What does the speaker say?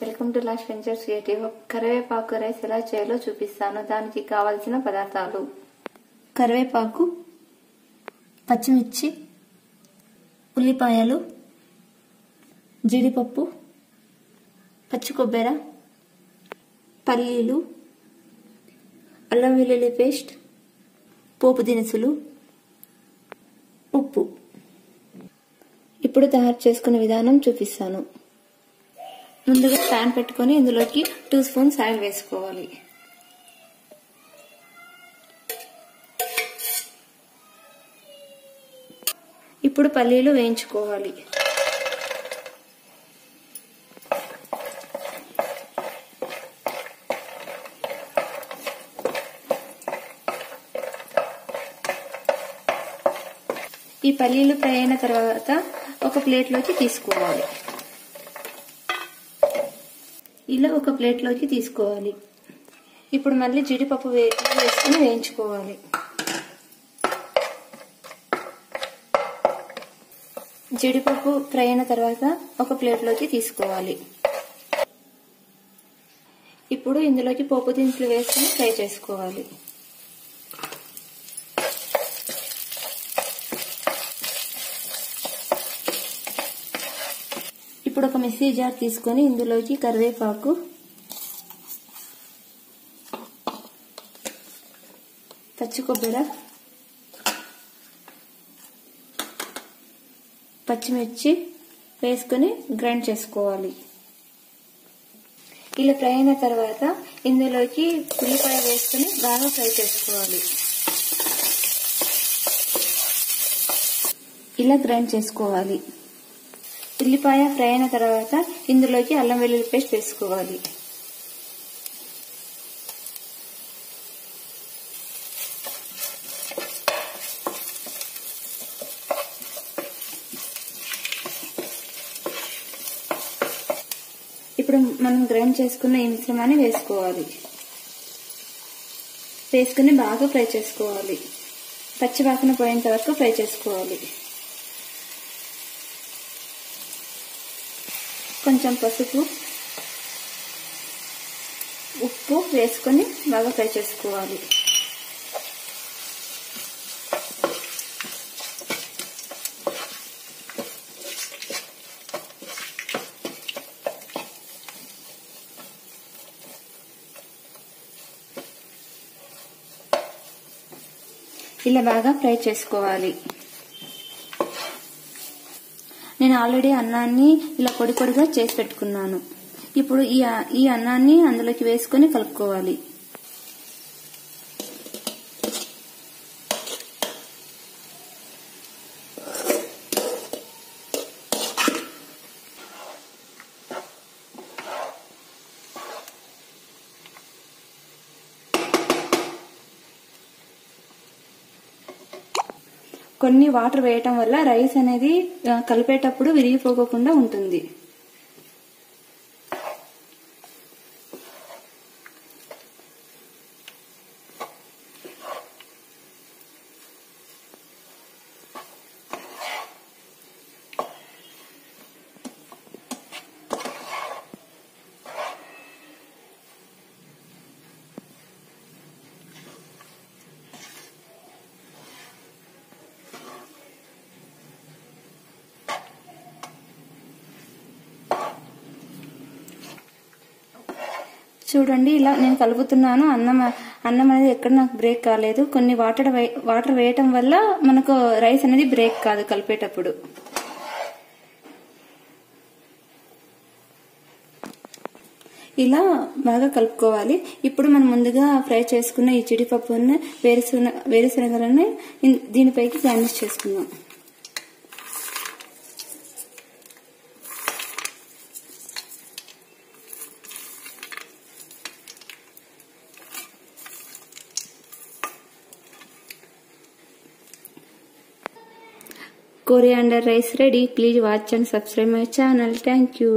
Welcome to last ventures creative. కరివేపాకు rice ఎలా చేయాలో చూపిస్తాను. దానికి కావాల్సిన పదార్థాలు: కరివేపాకు, పచ్చిమిర్చి, ఉల్లిపాయలు, జీడిపప్పు, పచ్చి కొబ్బరి, పల్లీలు, అల్లం వెల్లుల్లి పేస్ట్, పోపు దినుసులు, ఉప్పు. ఇప్పుడు తయారు చేసుకునే విధానం చూపిస్తాను. ముందుగా ప్యాన్ పెట్టుకొని ఇందులోకి 2 స్పూన్స్ ఆయిల్ వేసుకోవాలి. ఇప్పుడు పల్లీలు వేయించుకోవాలి. ఈ పల్లీలు ఫ్రై అయిన తర్వాత ఒక ప్లేట్లోకి తీసుకోవాలి. ఇలా ఒక ప్లేట్లోకి తీసుకోవాలి. ఇప్పుడు మళ్ళీ జీడిపప్పు వేసుకుని వేయించుకోవాలి. జీడిపప్పు ఫ్రై అయిన తర్వాత ఒక ప్లేట్లోకి తీసుకోవాలి. ఇప్పుడు ఇందులోకి పోపు దినుసులు వేసుకుని ఫ్రై చేసుకోవాలి. ఇప్పుడు ఒక మిక్సీ జార్ తీసుకొని ఇందులోకి కరివేపాకు, పచ్చి కొబ్బరి, పచ్చిమిర్చి వేసుకొని గ్రైండ్ చేసుకోవాలి. ఇలా ఫ్రై అయిన తర్వాత ఇందులోకి ఉల్లిపాయ వేసుకొని బాగా ఫ్రై చేసుకోవాలి. ఇలా గ్రైండ్ చేసుకోవాలి. ఉల్లిపాయ ఫ్రై అయిన తర్వాత ఇందులోకి అల్లం వెల్లుల్లి పేస్ట్ వేసుకోవాలి. ఇప్పుడు మనం గ్రైండ్ చేసుకున్న ఈ మిశ్రమాన్ని వేసుకోవాలి. వేసుకుని బాగా ఫ్రై చేసుకోవాలి. పచ్చి వాసన పోయేంత వరకు ఫ్రై చేసుకోవాలి. కొంచెం పసుపు, ఉప్పు వేసుకొని బాగా ఫ్రై చేసుకోవాలి. ఇలా బాగా ఫ్రై చేసుకోవాలి. నేను ఆల్రెడీ అన్నాన్ని ఇలా పొడి పొడిగా చేసి పెట్టుకున్నాను. ఇప్పుడు ఈ అన్నాన్ని అందులోకి వేసుకొని కలుపుకోవాలి. కొన్ని వాటర్ వేయటం వల్ల రైస్ అనేది కలిపేటప్పుడు విరిగిపోకుండా ఉంటుంది. చూడండి, ఇలా నేను కలుపుతున్నాను. అన్నం అనేది ఎక్కడ నాకు బ్రేక్ కాలేదు. కొన్ని వాటర్ వేయటం వల్ల మనకు రైస్ అనేది బ్రేక్ కాదు కలిపేటప్పుడు. ఇలా బాగా కలుపుకోవాలి. ఇప్పుడు మనం ముందుగా ఫ్రై చేసుకున్న ఈ జీడిపప్పుని, వేరుశనగలని దీనిపైకి గార్నిష్ చేసుకుందాం. Coriander rice ready. Please watch and subscribe my channel. Thank you.